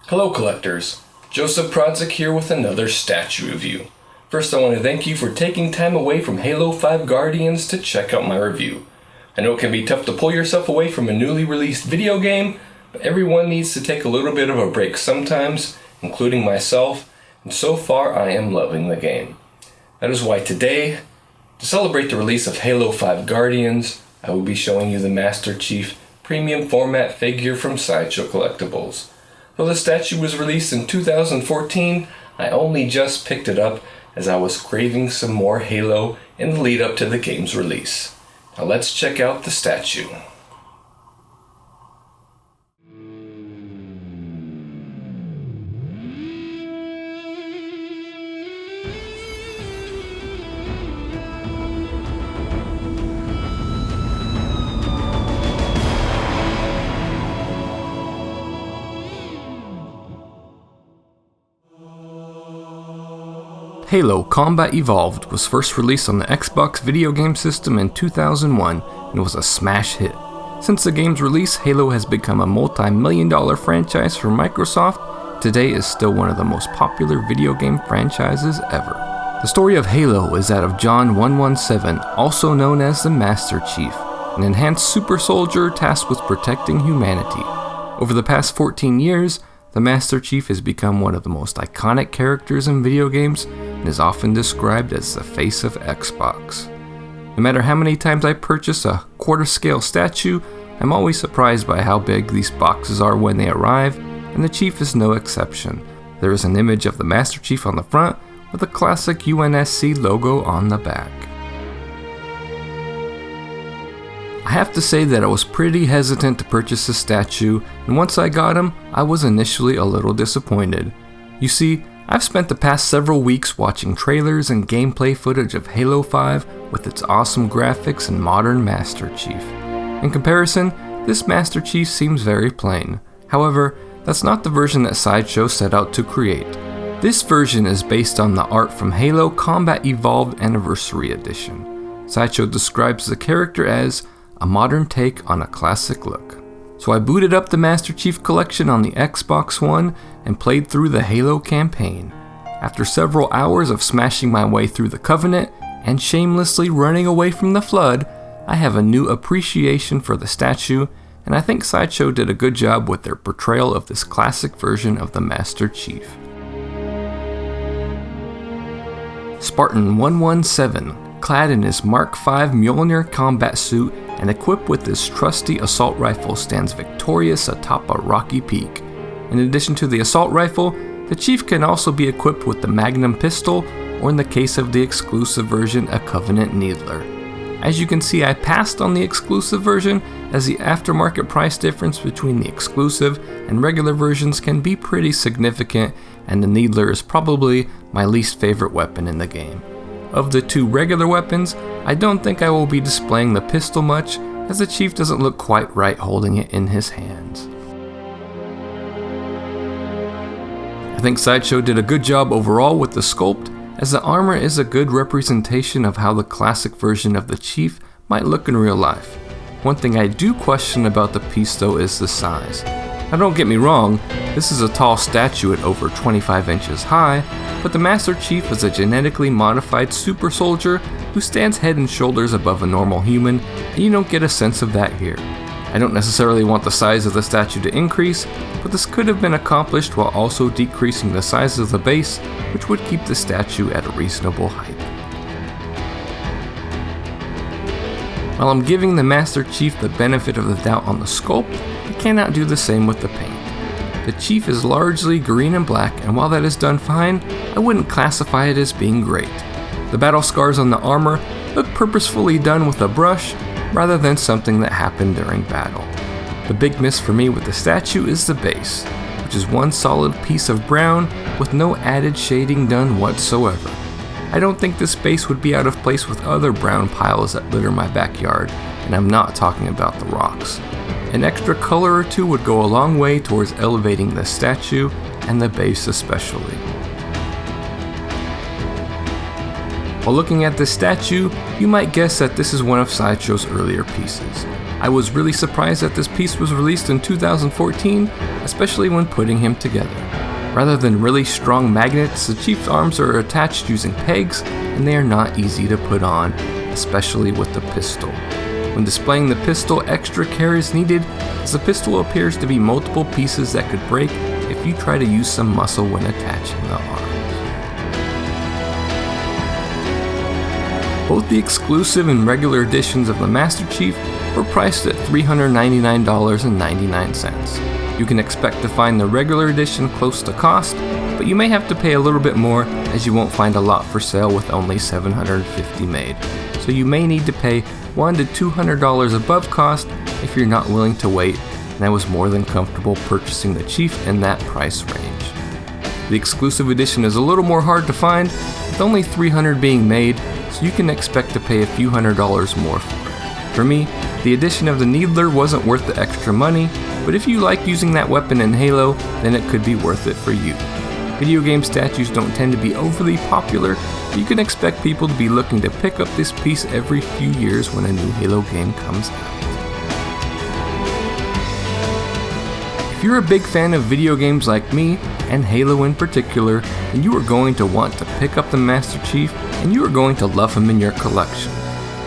Hello collectors, Joseph Prodzik here with another statue review. First I want to thank you for taking time away from Halo 5 Guardians to check out my review. I know it can be tough to pull yourself away from a newly released video game, but everyone needs to take a little bit of a break sometimes, including myself, and so far I am loving the game. That is why today, to celebrate the release of Halo 5 Guardians, I will be showing you the Master Chief premium format figure from Sideshow Collectibles. Though the statue was released in 2014, I only just picked it up as I was craving some more Halo in the lead up to the game's release. Now let's check out the statue. Halo Combat Evolved was first released on the Xbox video game system in 2001 and was a smash hit. Since the game's release, Halo has become a multi-million-dollar franchise for Microsoft. Today is still one of the most popular video game franchises ever. The story of Halo is that of John 117, also known as the Master Chief, an enhanced super soldier tasked with protecting humanity. Over the past 14 years, the Master Chief has become one of the most iconic characters in video games and is often described as the face of Xbox. No matter how many times I purchase a quarter-scale statue, I'm always surprised by how big these boxes are when they arrive, and the Chief is no exception. There is an image of the Master Chief on the front with a classic UNSC logo on the back. I have to say that I was pretty hesitant to purchase the statue, and once I got him, I was initially a little disappointed. You see, I've spent the past several weeks watching trailers and gameplay footage of Halo 5 with its awesome graphics and modern Master Chief. In comparison, this Master Chief seems very plain. However, that's not the version that Sideshow set out to create. This version is based on the art from Halo Combat Evolved Anniversary Edition. Sideshow describes the character as a modern take on a classic look. So I booted up the Master Chief collection on the Xbox One and played through the Halo campaign. After several hours of smashing my way through the Covenant and shamelessly running away from the Flood, I have a new appreciation for the statue, and I think Sideshow did a good job with their portrayal of this classic version of the Master Chief. Spartan 117, clad in his Mark V Mjolnir combat suit and equipped with his trusty assault rifle, stands victorious atop a rocky peak. In addition to the assault rifle, the Chief can also be equipped with the Magnum pistol, or in the case of the exclusive version, a Covenant Needler. As you can see, I passed on the exclusive version, as the aftermarket price difference between the exclusive and regular versions can be pretty significant, and the Needler is probably my least favorite weapon in the game. Of the two regular weapons, I don't think I will be displaying the pistol much, as the Chief doesn't look quite right holding it in his hands. I think Sideshow did a good job overall with the sculpt, as the armor is a good representation of how the classic version of the Chief might look in real life. One thing I do question about the piece though is the size. Now don't get me wrong, this is a tall statue at over 25 inches high, but the Master Chief is a genetically modified super soldier who stands head and shoulders above a normal human, and you don't get a sense of that here. I don't necessarily want the size of the statue to increase, but this could have been accomplished while also decreasing the size of the base, which would keep the statue at a reasonable height. While I'm giving the Master Chief the benefit of the doubt on the sculpt, I cannot do the same with the paint. The Chief is largely green and black, and while that is done fine, I wouldn't classify it as being great. The battle scars on the armor look purposefully done with a brush, rather than something that happened during battle. The big miss for me with the statue is the base, which is one solid piece of brown with no added shading done whatsoever. I don't think this base would be out of place with other brown piles that litter my backyard, and I'm not talking about the rocks. An extra color or two would go a long way towards elevating the statue, and the base especially. While looking at this statue, you might guess that this is one of Sideshow's earlier pieces. I was really surprised that this piece was released in 2014, especially when putting him together. Rather than really strong magnets, the Chief's arms are attached using pegs, and they are not easy to put on, especially with the pistol. When displaying the pistol, extra care is needed, as the pistol appears to be multiple pieces that could break if you try to use some muscle when attaching the arms. Both the exclusive and regular editions of the Master Chief were priced at $399.99. You can expect to find the regular edition close to cost, but you may have to pay a little bit more as you won't find a lot for sale with only 750 made. So you may need to pay $100 to $200 above cost if you're not willing to wait, and I was more than comfortable purchasing the Chief in that price range. The exclusive edition is a little more hard to find, with only 300 being made, so you can expect to pay a few $100s more for it. For me, the addition of the Needler wasn't worth the extra money, but if you like using that weapon in Halo, then it could be worth it for you. Video game statues don't tend to be overly popular, but you can expect people to be looking to pick up this piece every few years when a new Halo game comes out. If you're a big fan of video games like me, and Halo in particular, then you are going to want to pick up the Master Chief, and you are going to love him in your collection.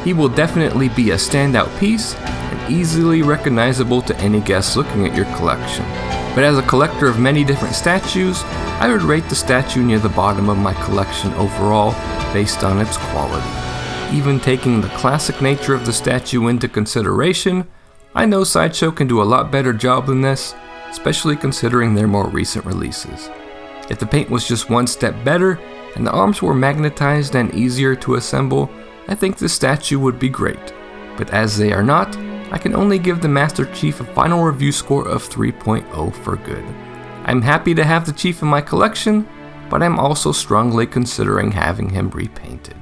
He will definitely be a standout piece, and easily recognizable to any guest looking at your collection. But as a collector of many different statues, I would rate the statue near the bottom of my collection overall based on its quality. Even taking the classic nature of the statue into consideration, I know Sideshow can do a lot better job than this, especially considering their more recent releases. If the paint was just one step better, and the arms were magnetized and easier to assemble, I think this statue would be great. But as they are not, I can only give the Master Chief a final review score of 3.0 for good. I'm happy to have the Chief in my collection, but I'm also strongly considering having him repainted.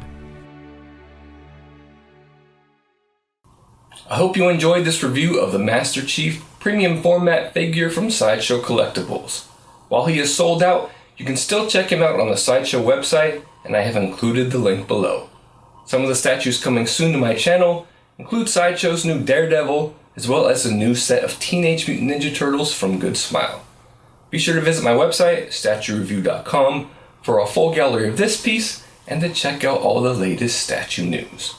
I hope you enjoyed this review of the Master Chief premium format figure from Sideshow Collectibles. While he is sold out, you can still check him out on the Sideshow website, and I have included the link below. Some of the statues coming soon to my channel include Sideshow's new Daredevil, as well as a new set of Teenage Mutant Ninja Turtles from Good Smile. Be sure to visit my website, statuereview.com, for a full gallery of this piece, and to check out all the latest statue news.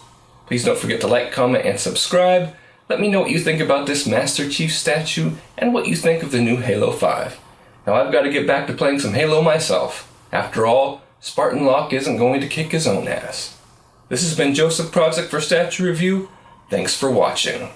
Please don't forget to like, comment, and subscribe. Let me know what you think about this Master Chief statue, and what you think of the new Halo 5. Now I've got to get back to playing some Halo myself. After all, Spartan Locke isn't going to kick his own ass. This has been Joseph Prozik for Statue Review. Thanks for watching.